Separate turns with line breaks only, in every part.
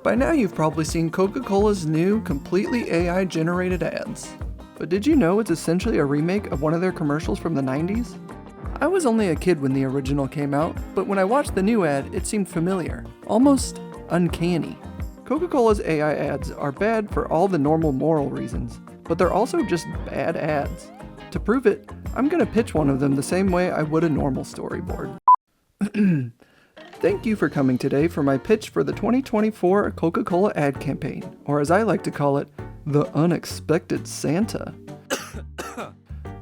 By now you've probably seen Coca-Cola's new, completely AI-generated ads. But did you know it's essentially a remake of one of their commercials from the 90s? I was only a kid when the original came out, but when I watched the new ad, it seemed familiar, almost uncanny. Coca-Cola's AI ads are bad for all the normal moral reasons, but they're also just bad ads. To prove it, I'm gonna pitch one of them the same way I would a normal storyboard. Thank you for coming today for my pitch for the 2024 Coca-Cola ad campaign, or as I like to call it, the Unexpected Santa.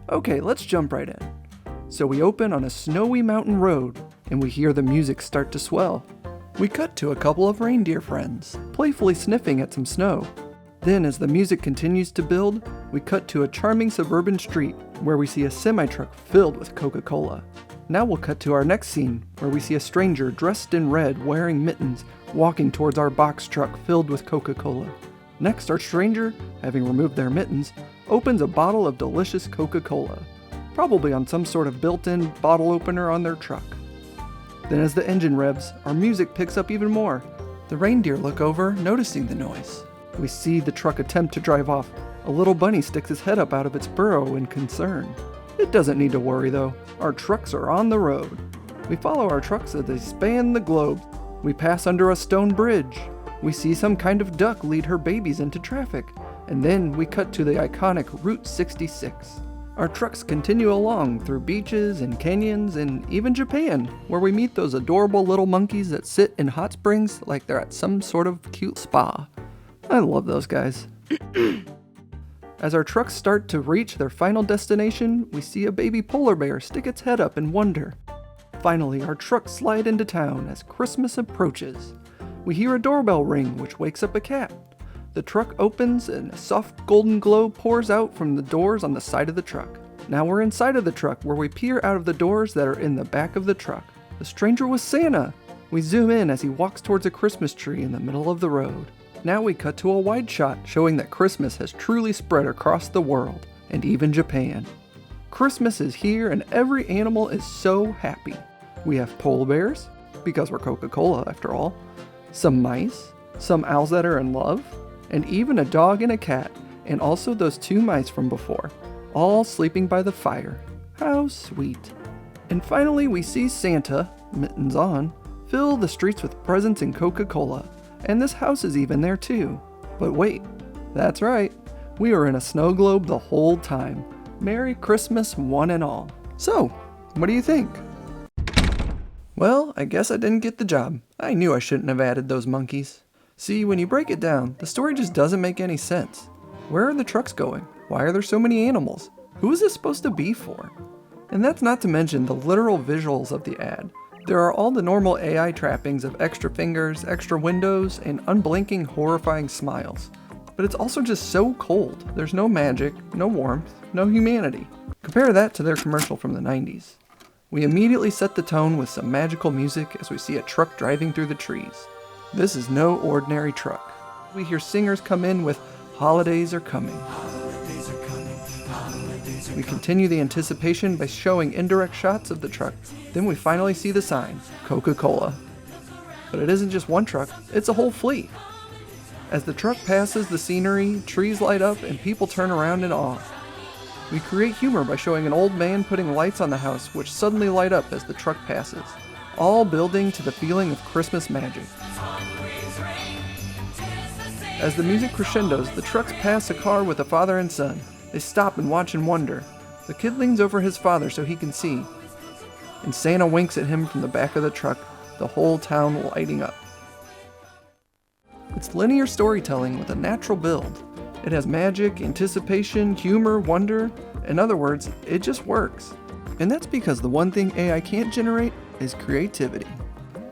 Okay, let's jump right in. So we open on a snowy mountain road, and we hear the music start to swell. We cut to a couple of reindeer friends, playfully sniffing at some snow. Then as the music continues to build, we cut to a charming suburban street where we see a semi-truck filled with Coca-Cola. Now we'll cut to our next scene, where we see a stranger dressed in red wearing mittens walking towards our box truck filled with Coca-Cola. Next, our stranger, having removed their mittens, opens a bottle of delicious Coca-Cola, probably on some sort of built-in bottle opener on their truck. Then as the engine revs, our music picks up even more. The reindeer look over, noticing the noise. We see the truck attempt to drive off. A little bunny sticks his head up out of its burrow in concern. It doesn't need to worry though, our trucks are on the road. We follow our trucks as they span the globe. We pass under a stone bridge. We see some kind of duck lead her babies into traffic. And then we cut to the iconic Route 66. Our trucks continue along through beaches and canyons and even Japan, where we meet those adorable little monkeys that sit in hot springs like they're at some sort of cute spa. I love those guys. As our trucks start to reach their final destination, we see a baby polar bear stick its head up in wonder. Finally, our trucks slide into town as Christmas approaches. We hear a doorbell ring, which wakes up a cat. The truck opens and a soft golden glow pours out from the doors on the side of the truck. Now we're inside of the truck where we peer out of the doors that are in the back of the truck. The stranger was Santa. We zoom in as he walks towards a Christmas tree in the middle of the road. Now we cut to a wide shot showing that Christmas has truly spread across the world, and even Japan. Christmas is here and every animal is so happy. We have polar bears, because we're Coca-Cola after all, some mice, some owls that are in love, and even a dog and a cat, and also those two mice from before, all sleeping by the fire. How sweet. And finally we see Santa, mittens on, fill the streets with presents and Coca-Cola. And this house is even there too. But wait, that's right, we were in a snow globe the whole time. Merry Christmas one and all. So, what do you think? Well, I guess I didn't get the job. I knew I shouldn't have added those monkeys. See, when you break it down, the story just doesn't make any sense. Where are the trucks going? Why are there so many animals? Who is this supposed to be for? And that's not to mention the literal visuals of the ad. There are all the normal AI trappings of extra fingers, extra windows, and unblinking, horrifying smiles. But it's also just so cold. There's no magic, no warmth, no humanity. Compare that to their commercial from the 90s. We immediately set the tone with some magical music as we see a truck driving through the trees. This is no ordinary truck. We hear singers come in with "Holidays Are Coming." We continue the anticipation by showing indirect shots of the truck. Then we finally see the sign, Coca-Cola. But it isn't just one truck, it's a whole fleet. As the truck passes the scenery, trees light up and people turn around in awe. We create humor by showing an old man putting lights on the house which suddenly light up as the truck passes, all building to the feeling of Christmas magic. As the music crescendos, the trucks pass a car with a father and son. They stop and watch in wonder. The kid leans over his father so he can see. And Santa winks at him from the back of the truck, the whole town lighting up. It's linear storytelling with a natural build. It has magic, anticipation, humor, wonder. In other words, it just works. And that's because the one thing AI can't generate is creativity.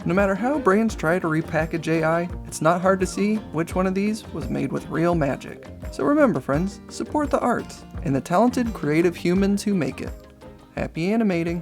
No matter how brands try to repackage AI, it's not hard to see which one of these was made with real magic. So remember friends, support the arts and the talented creative humans who make it. Happy animating!